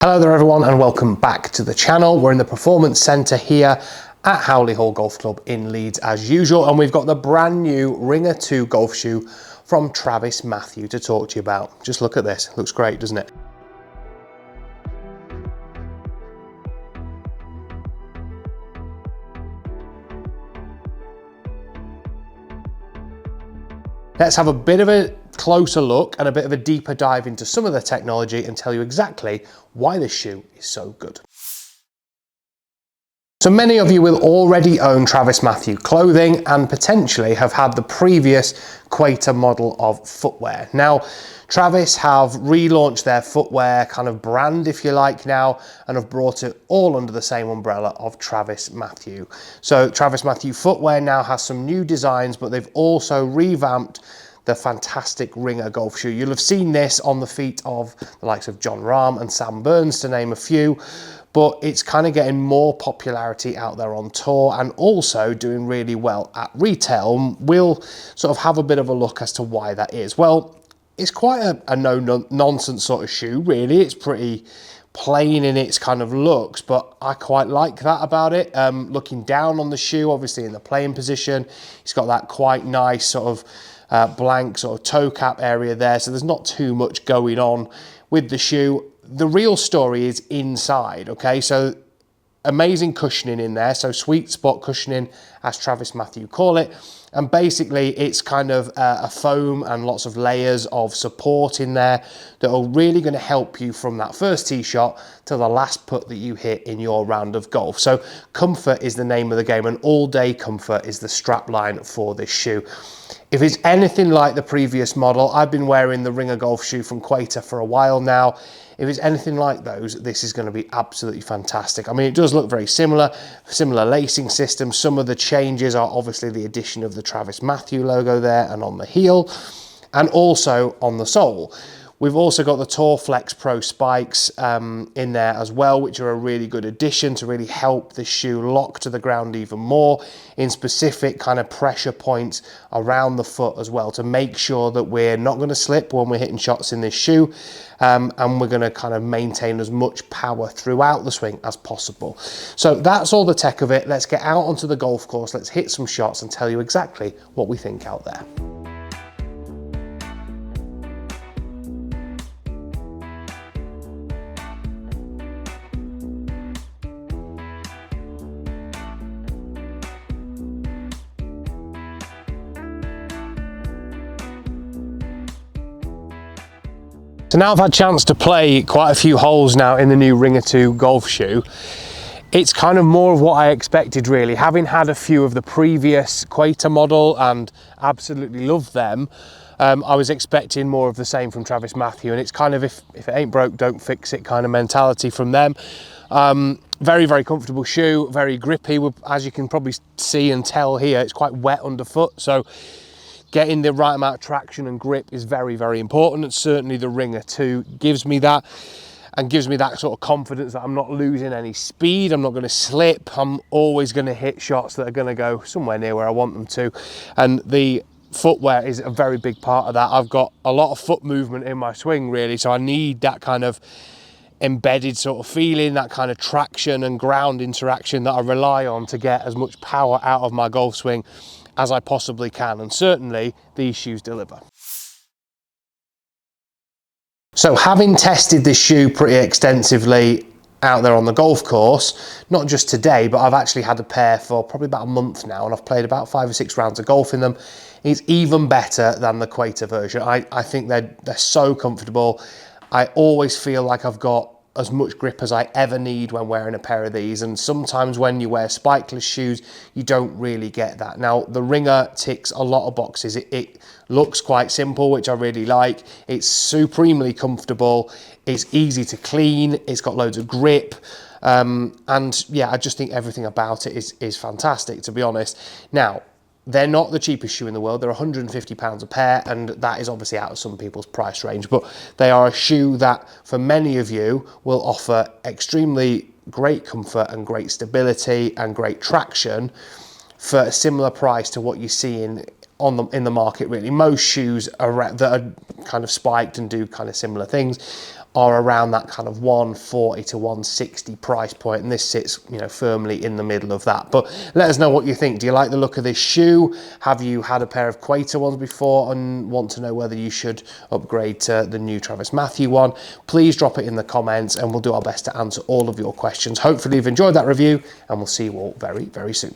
Hello there everyone and welcome back to the channel. We're in the Performance Centre here at Howley Hall Golf Club in Leeds as usual, and we've got the brand new Ringer II golf shoe from TravisMathew to talk to you about. Just look at this, it looks great, doesn't it? Let's have a bit of a closer look and a bit of a deeper dive into some of the technology and tell you exactly why this shoe is so good. So many of you will already own TravisMathew clothing and potentially have had the previous Quater model of footwear. Now, Travis have relaunched their footwear kind of brand, if you like, now, and have brought it all under the same umbrella of TravisMathew. So TravisMathew footwear now has some new designs, but they've also revamped the fantastic Ringer golf shoe. You'll have seen this on the feet of the likes of John Rahm and Sam Burns, to name a few, but it's kind of getting more popularity out there on tour and also doing really well at retail. We'll sort of have a bit of a look as to why that is. Well, it's quite a no-nonsense sort of shoe, really. It's pretty plain in its kind of looks, but I quite like that about it. Looking down on the shoe, obviously in the playing position, it's got that quite nice sort of blank sort of toe cap area there, so there's not too much going on with the shoe. The real story is inside, okay? So amazing cushioning in there, so sweet spot cushioning as TravisMathew call it, and basically it's kind of a foam and lots of layers of support in there that are really going to help you from that first tee shot to the last putt that you hit in your round of golf. So comfort is the name of the game, and all day comfort is the strap line for this shoe. If it's anything like the previous model, I've been wearing the Ringer golf shoe from Quater for a while now. If it's anything like those, this is going to be absolutely fantastic. I mean, it does look very similar lacing system. Some of the changes are obviously the addition of the TravisMathew logo there and on the heel, and also on the sole. We've also got the Torflex Pro spikes in there as well, which are a really good addition to really help the shoe lock to the ground even more in specific kind of pressure points around the foot as well, to make sure that we're not going to slip when we're hitting shots in this shoe, and we're going to kind of maintain as much power throughout the swing as possible. So that's all the tech of it. Let's get out onto the golf course, let's hit some shots and tell you exactly what we think out there. So now I've had a chance to play quite a few holes now in the new Ringer II golf shoe. It's kind of more of what I expected, really. Having had a few of the previous Quater model and absolutely loved them, I was expecting more of the same from TravisMathew, and it's kind of if it ain't broke, don't fix it kind of mentality from them. Very, very comfortable shoe, very grippy. As you can probably see and tell here, it's quite wet underfoot, so getting the right amount of traction and grip is very, very important, and certainly the Ringer II gives me that, and gives me that sort of confidence that I'm not losing any speed, I'm not going to slip, I'm always going to hit shots that are going to go somewhere near where I want them to, and the footwear is a very big part of that. I've got a lot of foot movement in my swing, really, so I need that kind of embedded sort of feeling, that kind of traction and ground interaction that I rely on to get as much power out of my golf swing as I possibly can, and certainly these shoes deliver. So having tested this shoe pretty extensively out there on the golf course, not just today, but I've actually had a pair for probably about a month now, and I've played about 5 or 6 rounds of golf in them. It's even better than the Quater version. I think they're so comfortable. I always feel like I've got as much grip as I ever need when wearing a pair of these, and sometimes when you wear spikeless shoes you don't really get that. Now the Ringer ticks a lot of boxes. It looks quite simple, which I really like. It's supremely comfortable, it's easy to clean, it's got loads of grip, and yeah, I just think everything about it is fantastic, to be honest. Now, they're not the cheapest shoe in the world. They're £150 a pair, and that is obviously out of some people's price range, but they are a shoe that for many of you will offer extremely great comfort and great stability and great traction for a similar price to what you see in the market, really. Most shoes that are kind of spiked and do kind of similar things are around that kind of 140 to 160 price point, and this sits, you know, firmly in the middle of that. But let us know what you think. Do you like the look of this shoe? Have you had a pair of Quater ones before and want to know whether you should upgrade to the new TravisMathew one? Please drop it in the comments and we'll do our best to answer all of your questions. Hopefully you've enjoyed that review, and we'll see you all very, very soon.